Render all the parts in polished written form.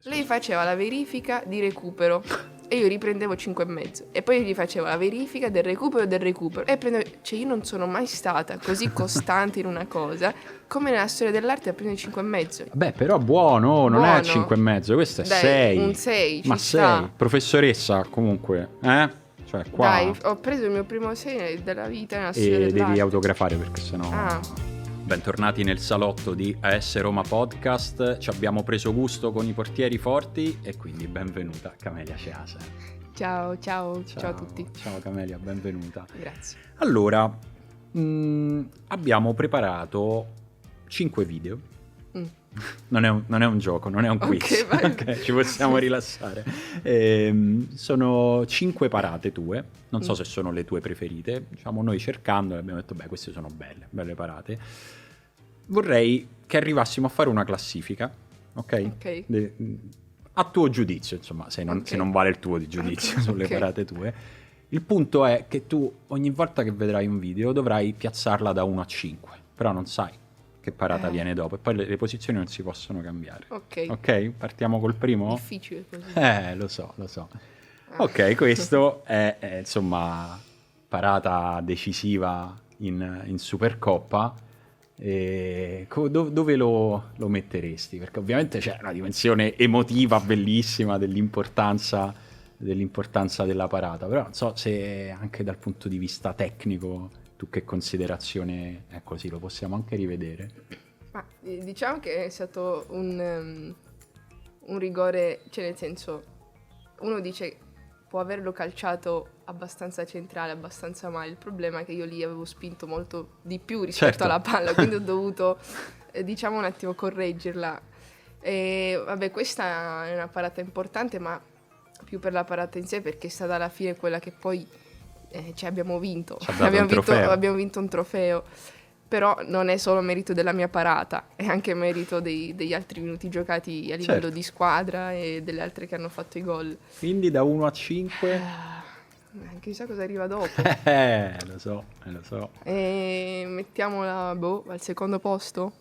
Lei faceva la verifica di recupero e io riprendevo 5,5 e poi gli facevo la verifica del recupero e prendevo, cioè io non sono mai stata così costante in una cosa come nella storia dell'arte a prendere 5,5. Beh, però buono, non è 5,5, questo è Dai, 6. un 6 ci Ma sta. 6, professoressa comunque, eh? Cioè qua. Dai, ho preso il mio primo 6 della vita nella storia E dell'arte. devi autografare perché sennò. Ah. Bentornati nel salotto di AS Roma Podcast. Ci abbiamo preso gusto con i portieri forti e quindi benvenuta Camelia Ceasa. Ciao a tutti. Ciao Camelia, benvenuta. Grazie. Allora, abbiamo preparato 5 video. Non è un gioco, non è un quiz. Okay, ci possiamo rilassare. Sono 5 parate tue. Non so se sono le tue preferite. Diciamo, noi cercando abbiamo detto, beh, queste sono belle parate. Vorrei che arrivassimo a fare una classifica, ok? A tuo giudizio, insomma, se non vale il tuo di giudizio sulle parate tue. Il punto è che tu ogni volta che vedrai un video dovrai piazzarla da 1 a 5, però non sai che parata viene dopo e poi le posizioni non si possono cambiare. Ok? Partiamo col primo? Difficile così. Lo so. Ok, questo è insomma parata decisiva in Supercoppa. Dove lo metteresti? Perché ovviamente c'è una dimensione emotiva bellissima dell'importanza della parata, però non so se anche dal punto di vista tecnico tu che considerazione è così, lo possiamo anche rivedere. Ma diciamo che è stato un rigore, cioè nel senso, uno dice può averlo calciato abbastanza centrale, abbastanza male, il problema è che io lì avevo spinto molto di più rispetto alla palla, quindi ho dovuto diciamo un attimo correggerla. E vabbè, questa è una parata importante, ma più per la parata in sé, perché è stata alla fine quella che poi abbiamo vinto. Abbiamo vinto un trofeo. Però non è solo merito della mia parata, è anche merito degli altri minuti giocati a livello di squadra e delle altre che hanno fatto i gol. Quindi da 1 a 5? Chissà cosa arriva dopo. Lo so. E mettiamola al secondo posto?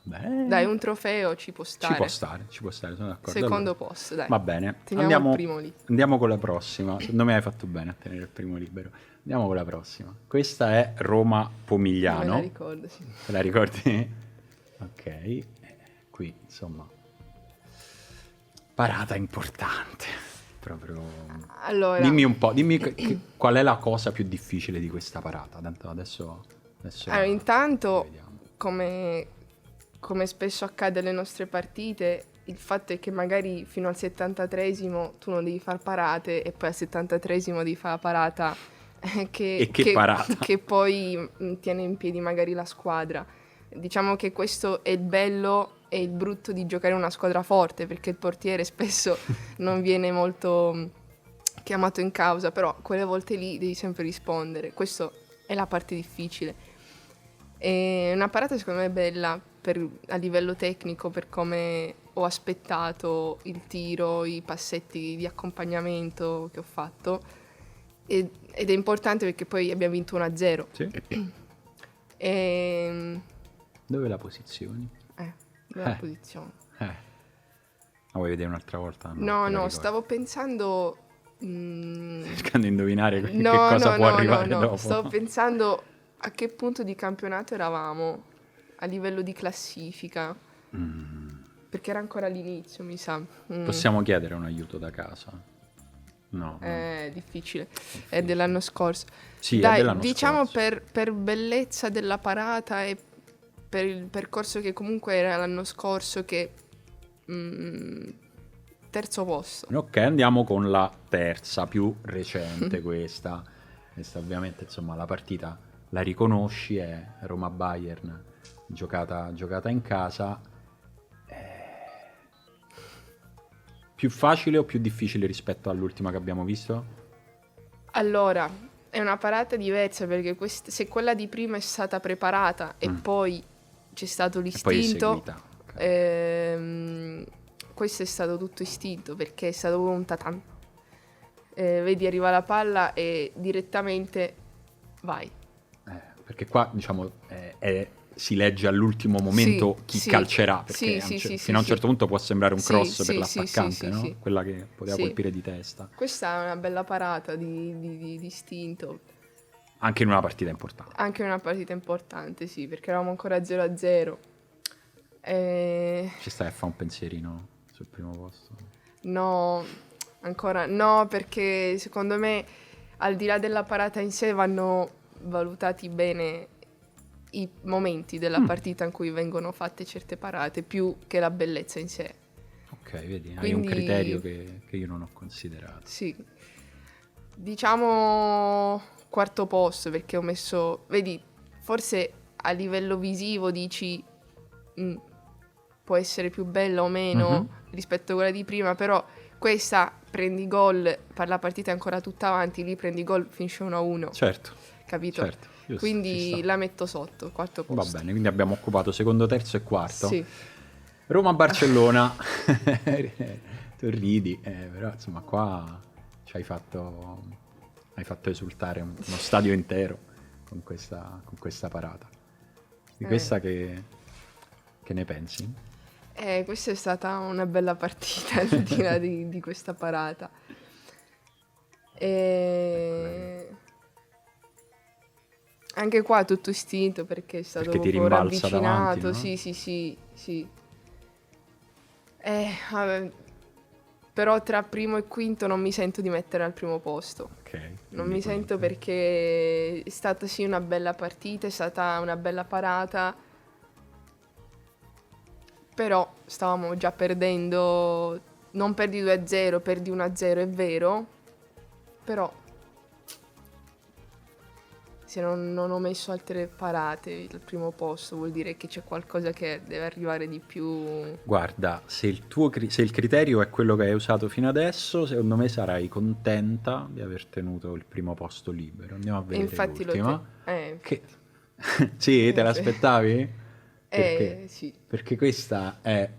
Beh. Dai, un trofeo ci può stare. Ci può stare, sono d'accordo. Secondo posto, dai. Va bene. Teniamo il primo lì. Andiamo con la prossima. Secondo me hai fatto bene a tenere il primo libero. Andiamo con la prossima. Questa è Roma-Pomigliano. Me la ricordo, sì. Te la ricordi? Ok. Qui, insomma, parata importante. Proprio. Allora. Dimmi un po', qual è la cosa più difficile di questa parata. Tanto adesso allora, intanto, come spesso accade alle nostre partite, il fatto è che magari fino al 73esimo tu non devi far parate e poi al 73esimo devi fare la parata che poi tiene in piedi magari la squadra. Diciamo che questo è il bello e il brutto di giocare in una squadra forte, perché il portiere spesso non viene molto chiamato in causa, però quelle volte lì devi sempre rispondere. Questa è la parte difficile. E una parata secondo me è bella a livello tecnico, per come ho aspettato il tiro, i passetti di accompagnamento che ho fatto, ed è importante perché poi abbiamo vinto 1-0. Sì. Dove la posizioni? Dove la posizione? La vuoi vedere un'altra volta? No, stavo pensando cercando di indovinare che cosa può arrivare dopo. Stavo pensando a che punto di campionato eravamo a livello di classifica, perché era ancora all'inizio, mi sa. Possiamo chiedere un aiuto da casa? No. È difficile. È dell'anno scorso. Sì, dai, è dell'anno diciamo scorso. Per bellezza della parata e per il percorso che comunque era l'anno scorso, che terzo posto. Ok, andiamo con la terza, più recente questa ovviamente, insomma, la partita la riconosci, è Roma-Bayern giocata in casa. Più facile o più difficile rispetto all'ultima che abbiamo visto? Allora, è una parata diversa, perché se quella di prima è stata preparata e poi c'è stato l'istinto, questo è stato tutto istinto, perché è stato un tatan. Vedi, arriva la palla e direttamente vai. Perché qua, diciamo, è si legge all'ultimo momento chi calcerà, perché fino a un certo punto può sembrare un cross per l'attaccante, no? Quella che poteva colpire di testa. Questa è una bella parata di istinto. Anche in una partita importante. Anche in una partita importante, sì, perché eravamo ancora 0-0. Ci stai a fare un pensierino sul primo posto? No, ancora no, perché secondo me al di là della parata in sé vanno valutati bene i momenti della partita in cui vengono fatte certe parate, più che la bellezza in sé. Ok, vedi, hai un criterio che io non ho considerato. Sì, diciamo quarto posto, perché ho messo, vedi, forse a livello visivo dici può essere più bella o meno rispetto a quella di prima, però questa prendi gol, la partita è ancora tutta avanti, lì prendi gol, finisce 1-1. Certo. Capito? Certo, giusto, quindi la metto sotto, quarto posto. Va bene, quindi abbiamo occupato secondo, terzo e quarto. Sì. Roma-Barcellona. Tu ridi, però insomma qua ci hai fatto esultare uno stadio intero con questa parata. Di questa che ne pensi? Questa è stata una bella partita al di là di questa parata. Anche qua tutto istinto, perché è stato perché ti rimbalza ravvicinato. Davanti, no? Sì. Vabbè, però tra primo e quinto non mi sento di mettere al primo posto. Okay, non mi sento, perché è stata sì una bella partita, è stata una bella parata, però stavamo già perdendo, non perdi 2-0, perdi 1-0, è vero, però se non ho messo altre parate al primo posto vuol dire che c'è qualcosa che deve arrivare di più. Guarda, se il criterio è quello che hai usato fino adesso, secondo me sarai contenta di aver tenuto il primo posto libero. Andiamo a vedere infatti l'ultima. Che... sì, te l'aspettavi? Perché? Sì. Perché questa è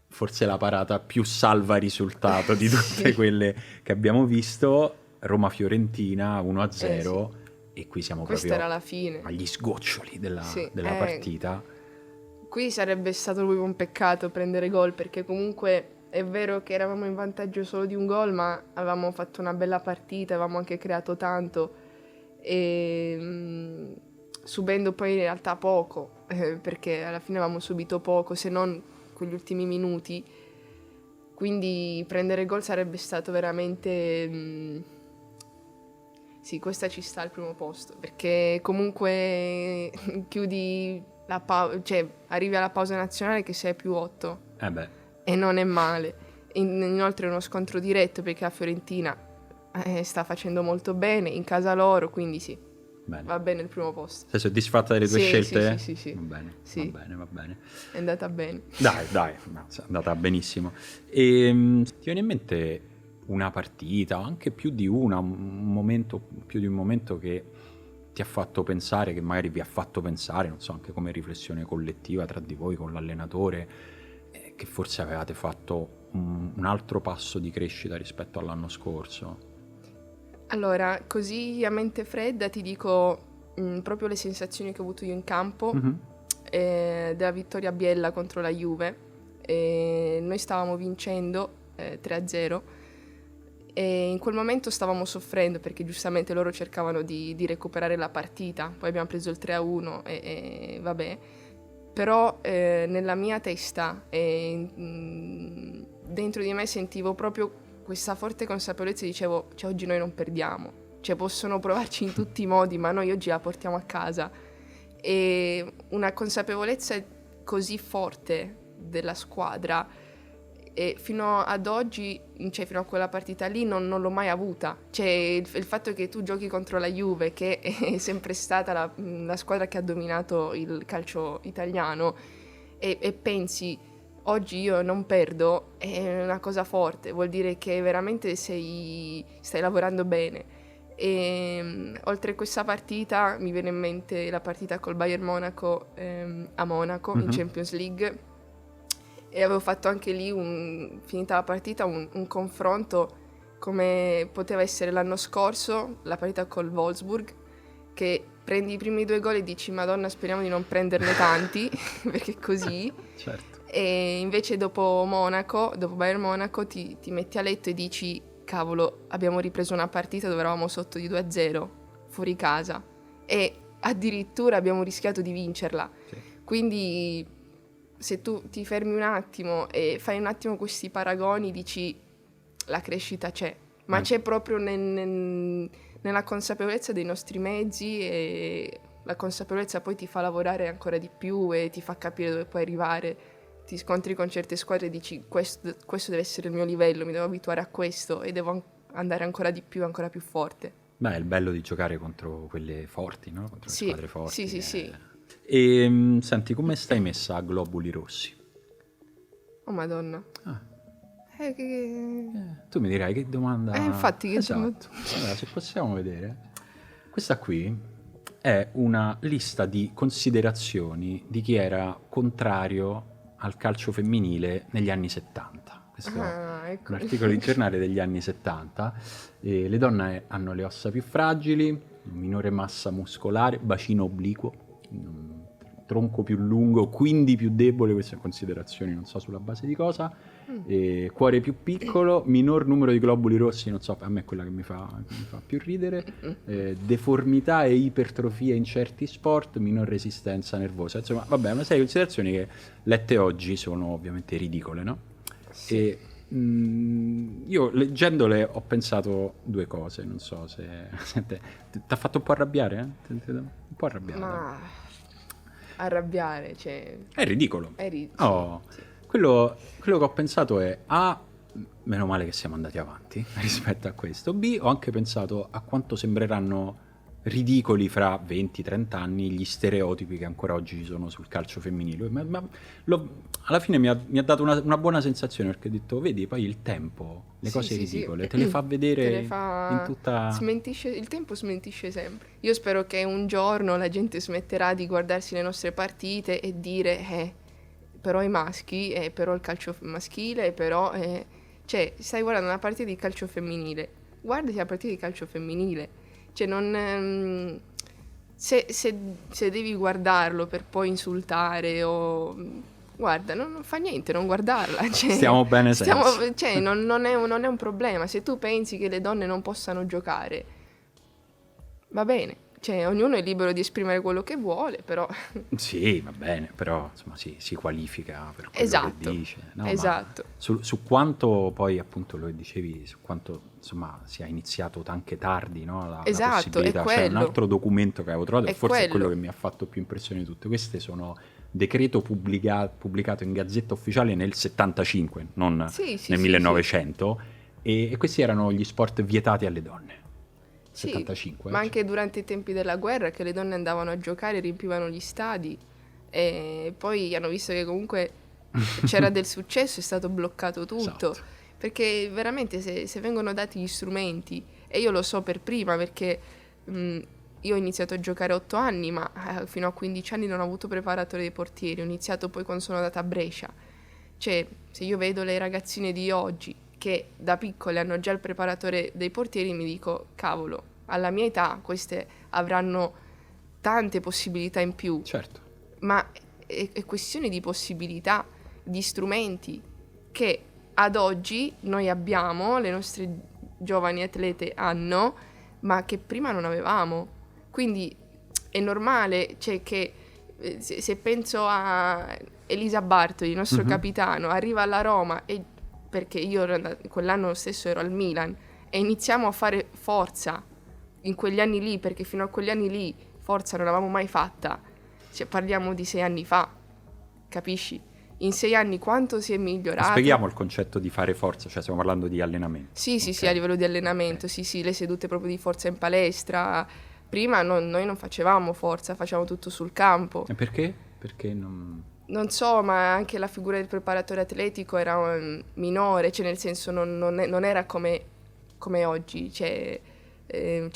forse la parata più salva risultato di tutte quelle che abbiamo visto. Roma-Fiorentina 1-0. E qui siamo questa proprio era la fine, agli sgoccioli della partita. Qui sarebbe stato proprio un peccato prendere gol, perché comunque è vero che eravamo in vantaggio solo di un gol, ma avevamo fatto una bella partita, avevamo anche creato tanto e subendo poi in realtà poco, perché alla fine avevamo subito poco, se non quegli ultimi minuti. Quindi prendere gol sarebbe stato veramente... Sì, questa ci sta al primo posto, perché comunque chiudi cioè arrivi alla pausa nazionale che sei più 8. E non è male. Inoltre è uno scontro diretto, perché la Fiorentina sta facendo molto bene in casa loro, quindi sì. Bene. Va bene il primo posto. Sei soddisfatta delle tue scelte? Sì. Va bene. È andata bene. Dai, è andata benissimo. E ti viene in mente una partita, o anche più di un momento che ti ha fatto pensare, che magari vi ha fatto pensare, non so, anche come riflessione collettiva tra di voi, con l'allenatore, che forse avevate fatto un altro passo di crescita rispetto all'anno scorso? Allora, così a mente fredda ti dico proprio le sensazioni che ho avuto io in campo della vittoria a Biella contro la Juve. Noi stavamo vincendo 3-0 e in quel momento stavamo soffrendo, perché giustamente loro cercavano di recuperare la partita, poi abbiamo preso il 3-1 e vabbè, però nella mia testa e dentro di me sentivo proprio questa forte consapevolezza, dicevo, cioè oggi noi non perdiamo, cioè possono provarci in tutti i modi, ma noi oggi la portiamo a casa. E una consapevolezza così forte della squadra, e fino ad oggi, cioè fino a quella partita lì, non l'ho mai avuta. Cioè il fatto che tu giochi contro la Juve, che è sempre stata la squadra che ha dominato il calcio italiano, e pensi oggi io non perdo, è una cosa forte, vuol dire che veramente stai lavorando bene. E oltre a questa partita mi viene in mente la partita col Bayern Monaco a Monaco in Champions League, e avevo fatto anche lì, finita la partita, un confronto come poteva essere l'anno scorso la partita col Wolfsburg, che prendi i primi 2 gol e dici Madonna, speriamo di non prenderne tanti, perché è così. Certo. E invece dopo Bayern Monaco, ti metti a letto e dici cavolo, abbiamo ripreso una partita dove eravamo sotto di 2-0, fuori casa, e addirittura abbiamo rischiato di vincerla. Sì. Quindi se tu ti fermi un attimo e fai un attimo questi paragoni, dici la crescita c'è, ma c'è proprio nella consapevolezza dei nostri mezzi, e la consapevolezza poi ti fa lavorare ancora di più e ti fa capire dove puoi arrivare. Ti scontri con certe squadre e dici questo deve essere il mio livello, mi devo abituare a questo e devo andare ancora di più, ancora più forte. Beh, è il bello di giocare contro quelle forti, no? Contro le squadre forti. Sì. E senti, come stai messa a globuli rossi? Oh Madonna. Tu mi dirai che domanda... infatti, che esatto. Allora, se possiamo vedere, questa qui è una lista di considerazioni di chi era contrario al calcio femminile negli anni 70. Questo è un articolo di giornale degli anni 70. Le donne hanno le ossa più fragili, minore massa muscolare, bacino obliquo, tronco più lungo, quindi più debole, queste considerazioni non so sulla base di cosa, cuore più piccolo, minor numero di globuli rossi, non so, a me è quella che mi fa più ridere, deformità e ipertrofia in certi sport, minor resistenza nervosa. Insomma, vabbè, una serie di considerazioni che lette oggi sono ovviamente ridicole, no? Sì. E io leggendole ho pensato 2 cose, non so se ti ha fatto un po' arrabbiare? Un po' arrabbiato. Ma arrabbiare, cioè... È ridicolo. Sì. Quello che ho pensato è A, meno male che siamo andati avanti rispetto a questo. B, ho anche pensato a quanto sembreranno ridicoli fra 20-30 anni gli stereotipi che ancora oggi ci sono sul calcio femminile. Alla fine mi ha dato una buona sensazione, perché ho detto, vedi, poi il tempo, le cose ridicole, te le fa vedere in tutta... Il tempo smentisce sempre. Io spero che un giorno la gente smetterà di guardarsi le nostre partite e dire, però i maschi, però il calcio maschile, però... Cioè, stai guardando una partita di calcio femminile, guardati la partita di calcio femminile. Cioè, non... Se devi guardarlo per poi insultare o... Guarda, non fa niente non guardarla. Cioè, stiamo bene senza. Cioè, non è un problema. Se tu pensi che le donne non possano giocare, va bene. Cioè, ognuno è libero di esprimere quello che vuole, però... Sì, va bene, però insomma si qualifica per quello che dice. No, esatto. Su quanto poi, appunto, lo dicevi, su quanto insomma sia iniziato anche tardi, no? La possibilità. C'è un altro documento che avevo trovato, forse è quello che mi ha fatto più impressione di tutte. Queste sono decreto pubblicato in Gazzetta Ufficiale nel 75, non nel 1900, e questi erano gli sport vietati alle donne. 75, ma anche durante i tempi della guerra, che le donne andavano a giocare, riempivano gli stadi, e poi hanno visto che comunque c'era del successo, è stato bloccato tutto. Esatto. Perché veramente se vengono dati gli strumenti, e io lo so per prima perché io ho iniziato a giocare a 8 anni, ma fino a 15 anni non ho avuto preparatore dei portieri, ho iniziato poi quando sono andata a Brescia. Cioè, se io vedo le ragazzine di oggi che da piccole hanno già il preparatore dei portieri, mi dico, cavolo, alla mia età queste avranno tante possibilità in più. Certo. Ma è questione di possibilità, di strumenti che ad oggi noi abbiamo, le nostre giovani atlete hanno, ma che prima non avevamo. Quindi è normale, cioè, che se penso a Elisa Bartoli, il nostro capitano, arriva alla Roma, e perché io quell'anno stesso ero al Milan, e iniziamo a fare forza in quegli anni lì, perché fino a quegli anni lì forza non l'avevamo mai fatta. Cioè, parliamo di 6 anni fa, capisci? In 6 anni quanto si è migliorato? Spieghiamo il concetto di fare forza, cioè stiamo parlando di allenamento. Sì, a livello di allenamento, sì, le sedute proprio di forza in palestra. Prima noi non facevamo forza, facevamo tutto sul campo. E perché? Perché non... Non so, ma anche la figura del preparatore atletico era minore, cioè nel senso non era come oggi, c'è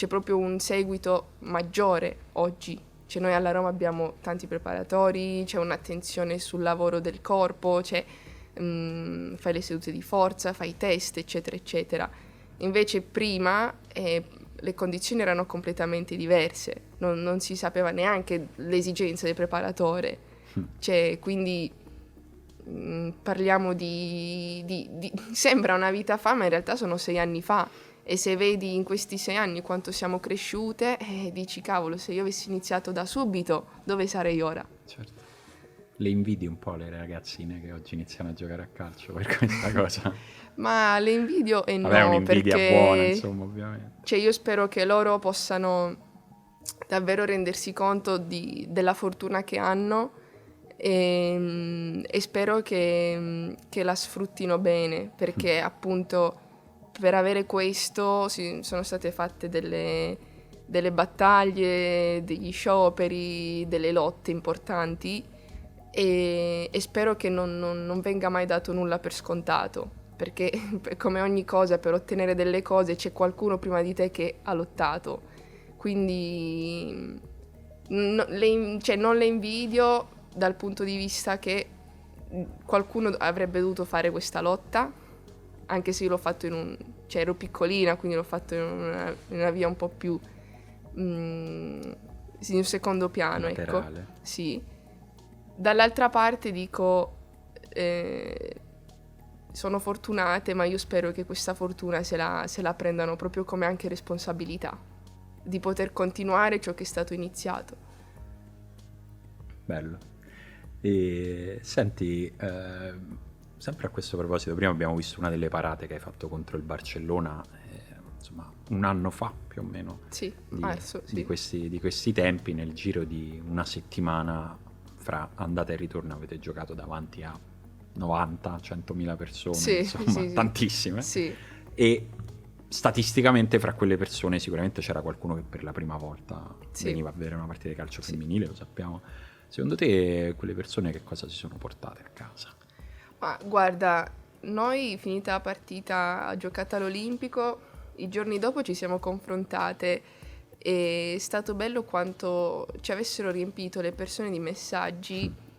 proprio un seguito maggiore oggi. Cioè, noi alla Roma abbiamo tanti preparatori, c'è un'attenzione sul lavoro del corpo, fai le sedute di forza, fai i test, eccetera, eccetera. Invece prima le condizioni erano completamente diverse, non si sapeva neanche l'esigenza del preparatore, cioè quindi parliamo sembra una vita fa, ma in realtà sono 6 anni fa, e se vedi in questi 6 anni quanto siamo cresciute, dici cavolo, se io avessi iniziato da subito, dove sarei ora? Certo. Le invidi un po' le ragazzine che oggi iniziano a giocare a calcio per questa cosa? Ma le invidio e Vabbè, no, un'invidia perché buona, insomma, ovviamente. Cioè io spero che loro possano davvero rendersi conto della fortuna che hanno e spero che la sfruttino bene, perché appunto per avere questo sono state fatte delle battaglie, degli scioperi, delle lotte importanti e spero che non venga mai dato nulla per scontato, perché come ogni cosa, per ottenere delle cose c'è qualcuno prima di te che ha lottato, quindi non le invidio dal punto di vista che qualcuno avrebbe dovuto fare questa lotta, anche se io l'ho fatto ero piccolina, quindi l'ho fatto in una via un po' più in un secondo piano, laterale. ecco. Sì. Dall'altra parte dico sono fortunate, ma io spero che questa fortuna se la prendano proprio come anche responsabilità di poter continuare ciò che è stato iniziato. Bello. E senti, sempre a questo proposito, prima abbiamo visto una delle parate che hai fatto contro il Barcellona, insomma, un anno fa più o meno. Sì, marzo, sì. Di questi tempi, nel giro di una settimana, fra andata e ritorno, avete giocato davanti a 90-100.000 persone, sì, insomma, sì, tantissime. Sì. E statisticamente fra quelle persone sicuramente c'era qualcuno che per la prima volta veniva a vedere una partita di calcio femminile, lo sappiamo. Secondo te quelle persone che cosa si sono portate a casa? Ma guarda, noi finita la partita giocata all'Olimpico, i giorni dopo ci siamo confrontate e è stato bello quanto ci avessero riempito le persone di messaggi.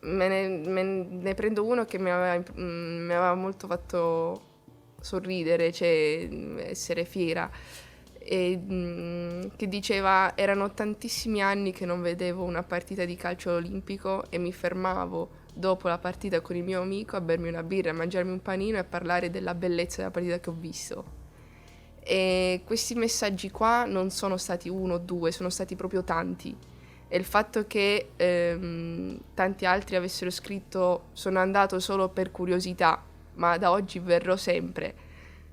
Me ne prendo uno che mi aveva molto fatto sorridere, cioè essere fiera, e che diceva erano tantissimi anni che non vedevo una partita di calcio olimpico e mi fermavo dopo la partita con il mio amico a bermi una birra, a mangiarmi un panino e a parlare della bellezza della partita che ho visto. E questi messaggi qua non sono stati uno o due, sono stati proprio tanti. E il fatto che tanti altri avessero scritto sono andato solo per curiosità, ma da oggi verrò sempre,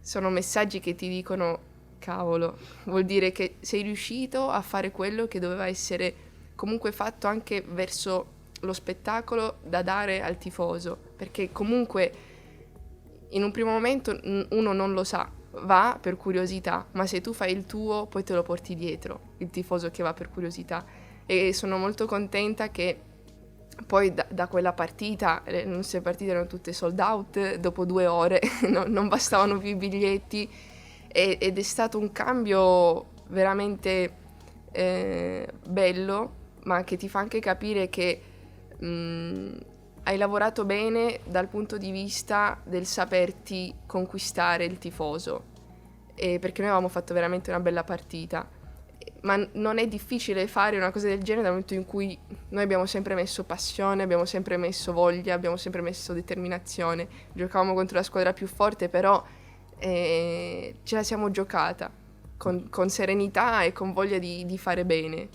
sono messaggi che ti dicono cavolo, vuol dire che sei riuscito a fare quello che doveva essere comunque fatto anche verso lo spettacolo da dare al tifoso, perché comunque in un primo momento uno non lo sa, va per curiosità, ma se tu fai il tuo poi te lo porti dietro, il tifoso che va per curiosità. E sono molto contenta che poi da quella partita, le nostre partite erano tutte sold out, dopo 2 ore non bastavano più i biglietti ed è stato un cambio veramente bello, ma che ti fa anche capire che hai lavorato bene dal punto di vista del saperti conquistare il tifoso, perché noi avevamo fatto veramente una bella partita. Ma non è difficile fare una cosa del genere dal momento in cui noi abbiamo sempre messo passione, abbiamo sempre messo voglia, abbiamo sempre messo determinazione. Giocavamo contro la squadra più forte, però ce la siamo giocata con serenità e con voglia di fare bene.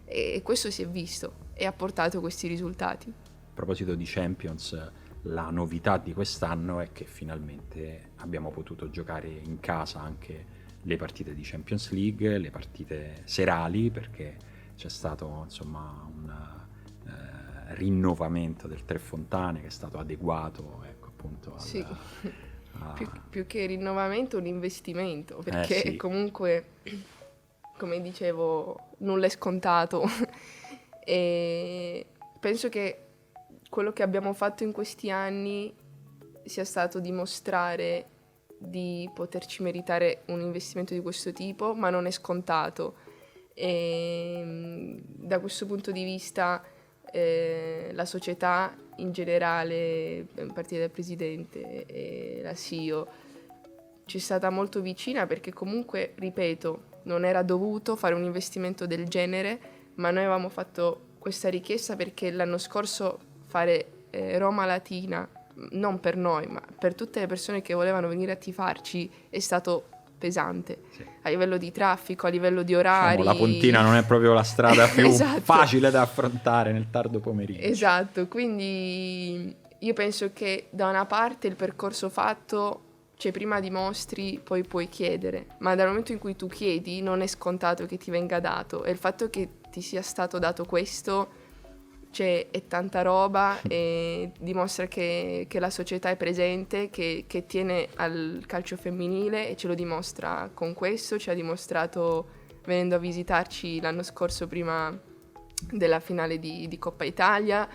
E questo si è visto e ha portato questi risultati. A proposito di Champions, la novità di quest'anno è che finalmente abbiamo potuto giocare in casa anche le partite di Champions League, le partite serali, perché c'è stato insomma un rinnovamento del Tre Fontane che è stato adeguato, ecco, appunto sì. Più che rinnovamento, un investimento, perché sì. Comunque, come dicevo, nulla è scontato e penso che quello che abbiamo fatto in questi anni sia stato dimostrare di poterci meritare un investimento di questo tipo, ma non è scontato. E da questo punto di vista la società in generale, a partire dal presidente e la CEO, ci è stata molto vicina perché comunque, ripeto, non era dovuto fare un investimento del genere, ma noi avevamo fatto questa richiesta perché l'anno scorso fare Roma Latina, non per noi, ma per tutte le persone che volevano venire a tifarci, è stato pesante, sì. A livello di traffico, a livello di orari. Diciamo, la Pontina non è proprio la strada più esatto. facile da affrontare nel tardo pomeriggio. Esatto, quindi io penso che da una parte il percorso fatto, cioè prima dimostri, poi puoi chiedere, ma dal momento in cui tu chiedi non è scontato che ti venga dato, e il fatto che ti sia stato dato questo, cioè è tanta roba e dimostra che la società è presente, che tiene al calcio femminile, e ce lo dimostra con questo, ci ha dimostrato venendo a visitarci l'anno scorso prima della finale di Coppa Italia,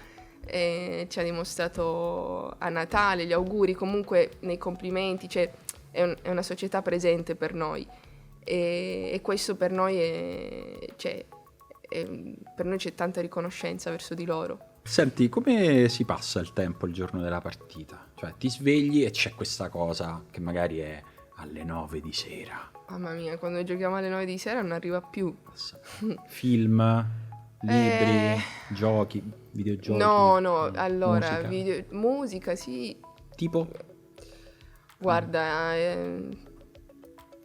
e ci ha dimostrato a Natale, gli auguri, comunque nei complimenti, cioè è una società presente per noi, e questo per noi per noi c'è tanta riconoscenza verso di loro. Senti, come si passa il tempo il giorno della partita? Cioè ti svegli e c'è questa cosa che magari è alle 9 di sera. Mamma mia, quando giochiamo alle 9 di sera non arriva più. Film, libri, giochi, videogiochi? No, allora, musica sì. Tipo? Guarda,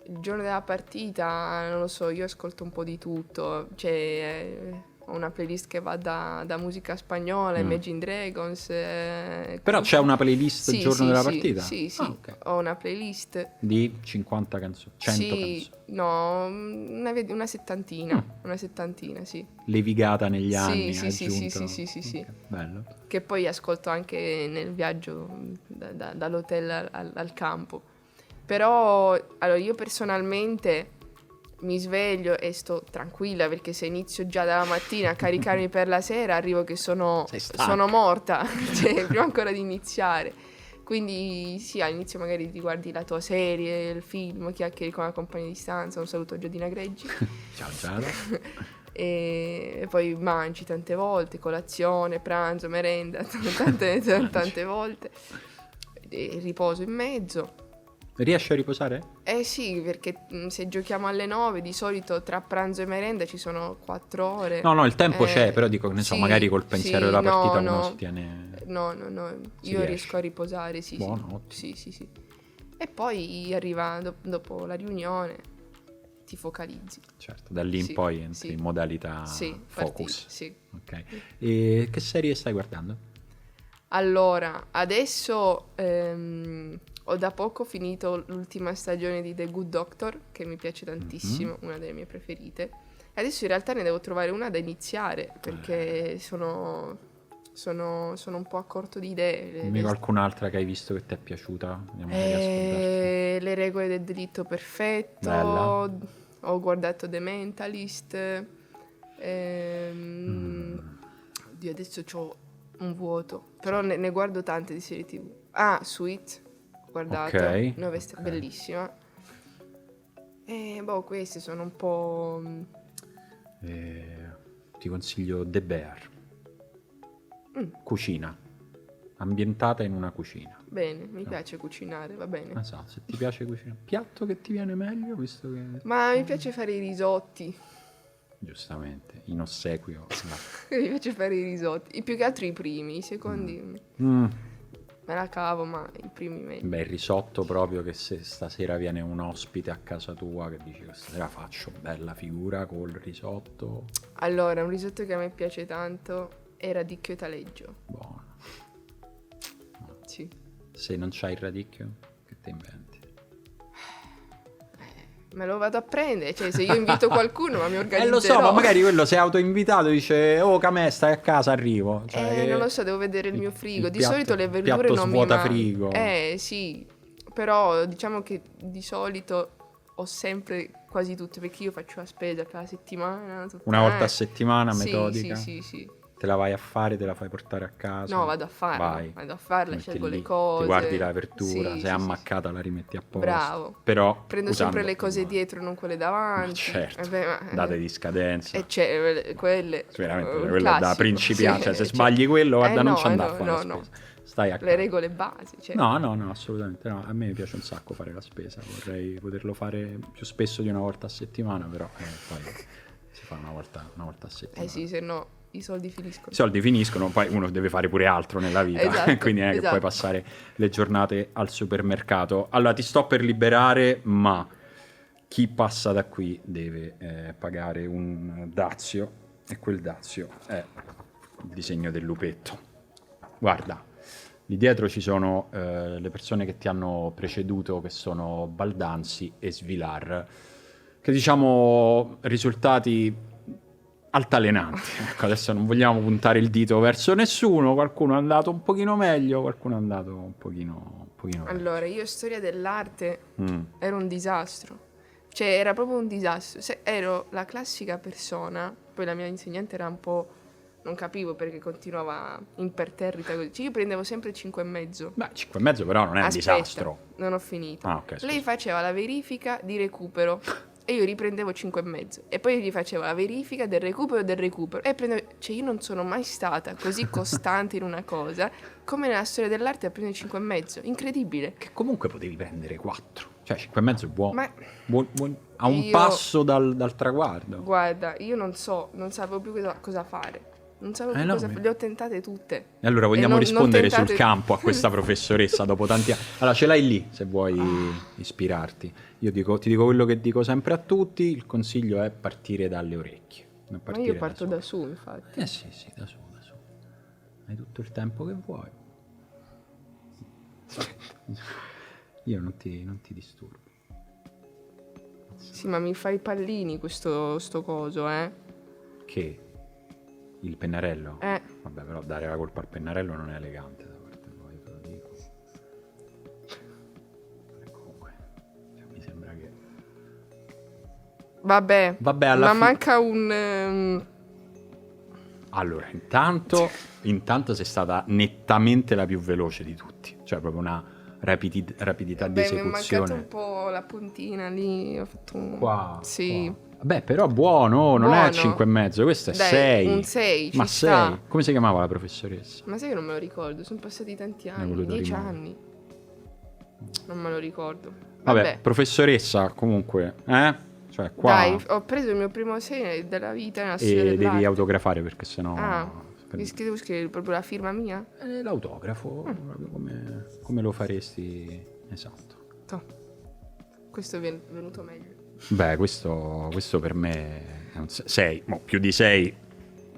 il giorno della partita, non lo so, io ascolto un po' di tutto, cioè ho una playlist che va da musica spagnola, Imagine Dragons. Però c'è una playlist il giorno della partita? Sì, okay. Ho una playlist. Di 50 canzoni? 100 canzoni? No, una settantina, sì. Levigata negli anni? Sì. Okay, bello. Che poi ascolto anche nel viaggio dall'hotel al campo. Però, allora, io personalmente mi sveglio e sto tranquilla, perché se inizio già dalla mattina a caricarmi per la sera, arrivo che sono morta, cioè, prima ancora di iniziare. Quindi sì, all'inizio magari ti guardi la tua serie, il film, chiacchieri con la compagna di stanza, un saluto a Giordina Greggi. Ciao. E poi mangi tante volte, colazione, pranzo, merenda, tante volte. E riposo in mezzo. Riesci a riposare? Sì, perché se giochiamo alle 9 di solito tra pranzo e merenda ci sono 4 ore. No, il tempo c'è, però dico, ne so, magari col pensiero della partita uno si tiene... No, io riesco a riposare, sì. Buono, sì. E poi arriva dopo la riunione, ti focalizzi. Certo, da lì in poi entri in modalità focus. Sì. Ok. E che serie stai guardando? Allora, adesso... ho da poco finito l'ultima stagione di The Good Doctor, che mi piace tantissimo, una delle mie preferite. E adesso in realtà ne devo trovare una da iniziare, perché sono un po' a corto di idee. Dimmi qualcun'altra che hai visto che ti è piaciuta? Le regole del delitto perfetto. Bella. Ho guardato The Mentalist. Oddio, adesso c'ho un vuoto. Però ne guardo tante di serie TV. Sweet. Guardato, bellissima. E queste sono un po'... ti consiglio The Bear. Cucina, ambientata in una cucina. Bene, mi piace cucinare, va bene. So, se ti piace cucinare, piatto che ti viene meglio, visto che... Ma mi piace fare i risotti. Giustamente, in ossequio. Mi piace fare i risotti, più che altro i primi, i secondi... Me la cavo, ma i primi meglio. Beh, il risotto proprio, che se stasera viene un ospite a casa tua che dici questa sera faccio bella figura col risotto. Allora, un risotto che a me piace tanto è radicchio e taleggio. Buono. Sì. Se non c'hai il radicchio, che te inventi? Me lo vado a prendere, cioè se io invito qualcuno ma mi organizzerò. Lo so, ma magari quello si è autoinvitato, dice Camè, stai a casa, arrivo. Cioè, non lo so, devo vedere il mio frigo. Di solito le verdure non mi svuota frigo. Sì, però diciamo che di solito ho sempre quasi tutto, perché io faccio la spesa per la settimana. Una volta a settimana, metodica? Sì. Te la vai a fare, te la fai portare a casa? No, vado a farla, scelgo le cose. Ti guardi la verdura, se è ammaccata la rimetti a posto. Bravo. Però prendo sempre le cose dietro, non quelle davanti. Certo, date di scadenza. E c'è quelle. Veramente, quello è da principiante, se sbagli quello, guarda, non ci andare a fare la spesa. stai a casa. Le regole basi, cioè. No, assolutamente no. A me piace un sacco fare la spesa, vorrei poterlo fare più spesso di una volta a settimana, però poi si fa una volta a settimana. Sì, se no i soldi finiscono. I soldi finiscono, poi uno deve fare pure altro nella vita, esatto, quindi non è che puoi passare le giornate al supermercato. Allora, ti sto per liberare, ma chi passa da qui deve pagare un dazio, e quel dazio è il disegno del lupetto. Guarda, lì dietro ci sono le persone che ti hanno preceduto, che sono Baldanzi e Svilar, che diciamo risultati altalenanti. Ecco, adesso non vogliamo puntare il dito verso nessuno, qualcuno è andato un pochino meglio, qualcuno è andato un pochino allora, io storia dell'arte ero un disastro. Cioè, era proprio un disastro. Ero la classica persona, poi la mia insegnante era un po'... non capivo perché continuava imperterrita così. Cioè, io prendevo sempre 5,5. Beh, 5,5 però non è un disastro. Non ho finito. Okay, lei faceva la verifica di recupero e io riprendevo 5,5. E poi io gli facevo la verifica del recupero e prendevo... Cioè, io non sono mai stata così costante in una cosa come nella storia dell'arte a prendere 5,5. Incredibile. Che comunque potevi prendere 4. Cioè, 5,5 è buono. Ma a un passo dal traguardo. Guarda, io non sapevo più cosa fare. Non sapevo più cosa fare. Le ho tentate tutte. E allora vogliamo rispondere sul campo a questa professoressa dopo tanti anni. Allora, ce l'hai lì se vuoi ispirarti. Io ti dico quello che dico sempre a tutti. Il consiglio è partire dalle orecchie. Ma io parto da su, infatti. Sì, da su. Hai tutto il tempo che vuoi. Io non ti disturbo. Sì, ma mi fai i pallini sto coso, Che? Il pennarello? Vabbè, però dare la colpa al pennarello non è elegante da parte tua, io te lo dico. Comunque, mi sembra che... Vabbè, ma manca un... Allora, intanto sei stata nettamente la più veloce di tutti. Cioè, proprio una rapidità di esecuzione. Mi è mancato un po' la puntina lì, ho fatto un... Qua? Sì. Qua. Beh, però buono, non è 5,5, questo è 6. Un 6, ma 6. Come si chiamava la professoressa? Ma sai che non me lo ricordo, sono passati tanti anni, 10 anni. Non me lo ricordo. Vabbè, professoressa comunque, Cioè, qua... Dai, ho preso il mio primo 6 della vita nella storia dell'arte. E devi autografare perché sennò... Devo scrivere proprio la firma mia? L'autografo, proprio come lo faresti, esatto. Questo è venuto meglio. Beh, questo per me è un 6, più di 6.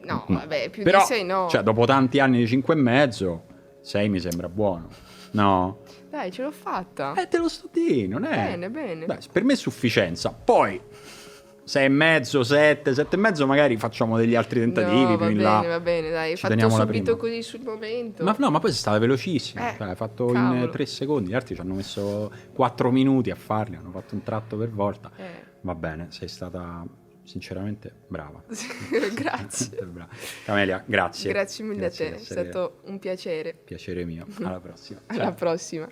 No, vabbè, più però, di 6 no. Cioè, dopo tanti anni di 5,5, 6 mi sembra buono. No? Dai, ce l'ho fatta. Te lo sto dicendo, non è... Bene. Beh, per me è sufficienza. Poi 6,5, 7, 7,5 magari facciamo degli altri tentativi. No, va bene, dai, hai fatto subito così sul momento. Ma poi sei stata velocissima, cioè, l'hai fatto in 3 secondi, gli altri ci hanno messo 4 minuti a farli, hanno fatto un tratto per volta. Va bene, sei stata sinceramente brava. Grazie. Brava. Camelia, grazie. Grazie mille a te, è stato un piacere. Piacere mio, alla prossima. Alla prossima.